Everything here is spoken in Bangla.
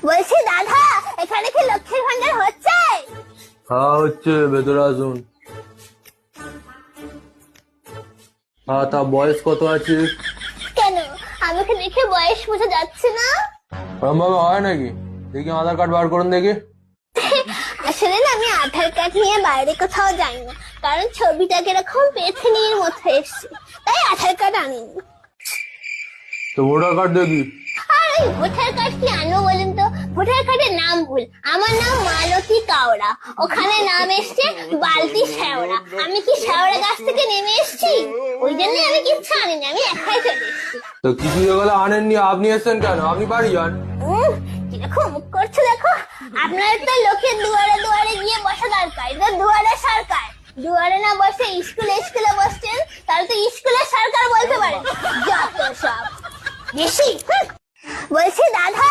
বলছি দাদা, এখানে কি লক্ষ্মীর ভান্ডার হচ্ছে? হ্যাঁ হচ্ছে, ভেতরে আসুন। হ্যাঁ, তা বয়স কত আছে? কেন, আমাকে দেখে বয়স বোঝা যাচ্ছে না? ওরম ভাবে হয় নাকি? দেখি আধার কার্ড বার করুন দেখি। আসলে না, আমি আধার কার্ড নিয়ে বাইরে কোথাও যাই না, কারণ ছবিটা কিরকম পেছনের মতো এসছে, তাই আধার কার্ড আনিনি। তো ভোটার কার্ড দেখি। আর ওই ভোটার কার্ড কি আনবো বলেন তো? ভোটার কার্ডের নাম ভুল। আমার নাম মালতী কাওড়া, ওখানে নাম এসছে বালতি শেওড়া। আমি কি শেওড়া গাছ থেকে নেমে এসছি? ওই জন্য আমি কিচ্ছু আনিনি, আমি একাই চলে এসছি। তো কিছু যেগুলো আনেননি, আপনি এসছেন কেন? আপনি বাড়ি যান। কিরকম মুখ করছো দেখো। আপনার তো লোকের দুয়ারে দুয়ারে গিয়ে বসা দরকার, এটা দুয়ারে সরকার। দুয়ারে না বসে স্কুলে বসছেন, তাহলে তো স্কুলের সরকার বলতে পারেন। যত সব বেশি। বলছি দাদা,